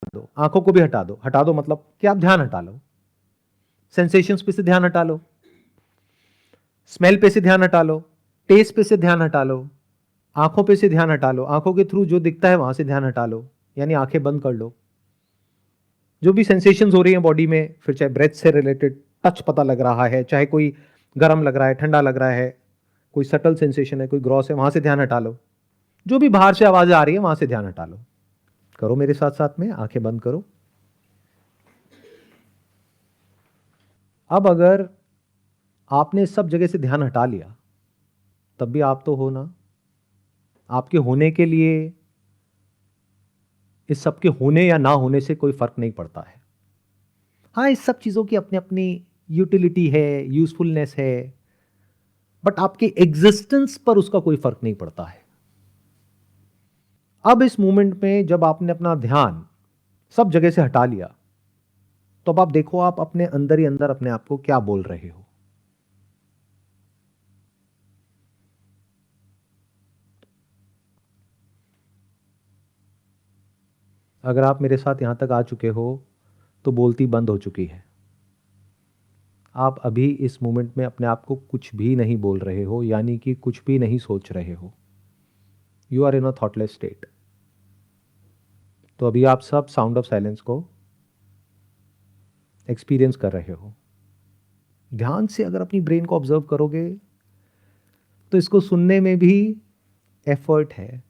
दो, आंखों को भी हटा दो मतलब कि आप ध्यान हटा लो, सेंसेशंस पे से ध्यान हटा लो, स्मेल पे से ध्यान हटा लो, टेस्ट पे से ध्यान हटा लो, आंखों पे से ध्यान हटा लो, आंखों के थ्रू जो दिखता है वहां से ध्यान हटा लो, यानी आंखें बंद कर लो। जो भी सेंसेशंस हो रही हैं बॉडी में, फिर चाहे ब्रेथ से रिलेटेड टच पता लग रहा है, चाहे कोई गर्म लग रहा है, ठंडा लग रहा है, कोई सटल सेंसेशन है, कोई ग्रॉस है, वहां से ध्यान हटा लो। जो भी बाहर से आवाजें आ रही है वहां से ध्यान हटा लो। करो मेरे साथ साथ में, आंखें बंद करो। अब अगर आपने सब जगह से ध्यान हटा लिया, तब भी आप तो हो ना। आपके होने के लिए इस सब के होने या ना होने से कोई फर्क नहीं पड़ता है। हाँ, इस सब चीजों की अपनी अपनी यूटिलिटी है, यूजफुलनेस है, बट आपके एग्जिस्टेंस पर उसका कोई फर्क नहीं पड़ता है। अब इस मोमेंट में जब आपने अपना ध्यान सब जगह से हटा लिया, तो अब आप देखो, आप अपने अंदर ही अंदर अपने आप को क्या बोल रहे हो। अगर आप मेरे साथ यहां तक आ चुके हो तो बोलती बंद हो चुकी है। आप अभी इस मोमेंट में अपने आप को कुछ भी नहीं बोल रहे हो, यानी कि कुछ भी नहीं सोच रहे हो। You are in a thoughtless state. तो अभी आप सब साउंड ऑफ साइलेंस को एक्सपीरियंस कर रहे हो। ध्यान से अगर अपनी ब्रेन को ऑब्जर्व करोगे तो इसको सुनने में भी एफर्ट है,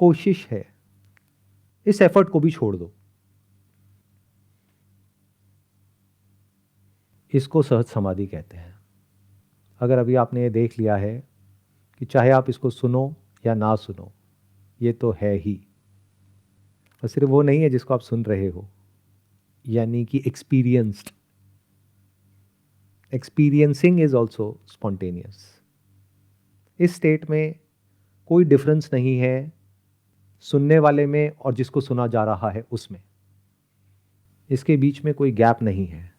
कोशिश है। इस एफर्ट को भी छोड़ दो। इसको सहज समाधि कहते हैं। अगर अभी आपने ये देख लिया है कि चाहे आप इसको सुनो या ना सुनो, ये तो है ही। और सिर्फ वो नहीं है जिसको आप सुन रहे हो, यानी कि experienced. Experiencing is also spontaneous. इस स्टेट में कोई डिफरेंस नहीं है सुनने वाले में और जिसको सुना जा रहा है उसमें। इसके बीच में कोई गैप नहीं है,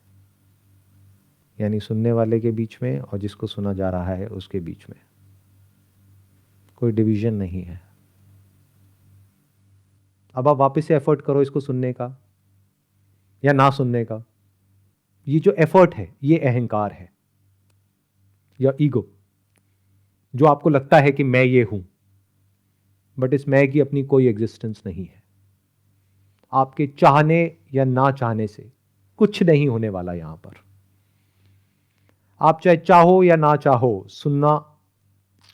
यानी सुनने वाले के बीच में और जिसको सुना जा रहा है उसके बीच में कोई डिवीजन नहीं है। अब आप वापस से एफर्ट करो इसको सुनने का या ना सुनने का। ये जो एफर्ट है ये अहंकार है या ईगो, जो आपको लगता है कि मैं ये हूं, बट इस मैं की अपनी कोई एग्जिस्टेंस नहीं है। आपके चाहने या ना चाहने से कुछ नहीं होने वाला यहां पर। आप चाहे चाहो या ना चाहो, सुनना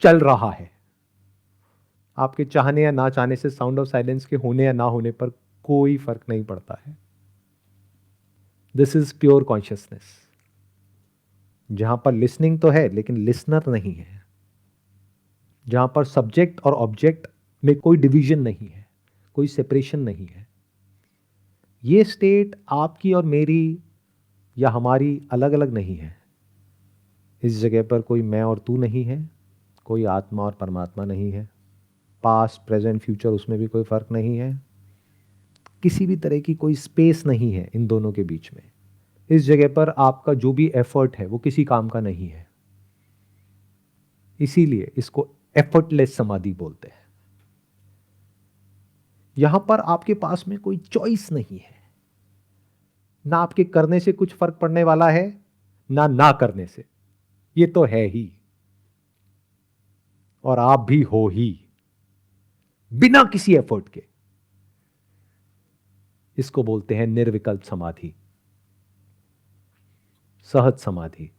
चल रहा है। आपके चाहने या ना चाहने से साउंड ऑफ साइलेंस के होने या ना होने पर कोई फर्क नहीं पड़ता है। दिस इज प्योर कॉन्शियसनेस, जहां पर लिसनिंग तो है लेकिन लिसनर नहीं है, जहां पर सब्जेक्ट और ऑब्जेक्ट में कोई डिवीजन नहीं है, कोई सेपरेशन नहीं है। ये स्टेट आपकी और मेरी या हमारी अलग अलग नहीं है। इस जगह पर कोई मैं और तू नहीं है, कोई आत्मा और परमात्मा नहीं है, पास्ट प्रेजेंट फ्यूचर उसमें भी कोई फर्क नहीं है, किसी भी तरह की कोई स्पेस नहीं है इन दोनों के बीच में। इस जगह पर आपका जो भी एफर्ट है वो किसी काम का नहीं है। इसीलिए इसको एफर्टलेस समाधि बोलते हैं। यहां पर आपके पास में कोई चॉइस नहीं है। ना आपके करने से कुछ फर्क पड़ने वाला है, ना करने से। ये तो है ही, और आप भी हो ही, बिना किसी एफर्ट के। इसको बोलते हैं निर्विकल्प समाधि, सहज समाधि।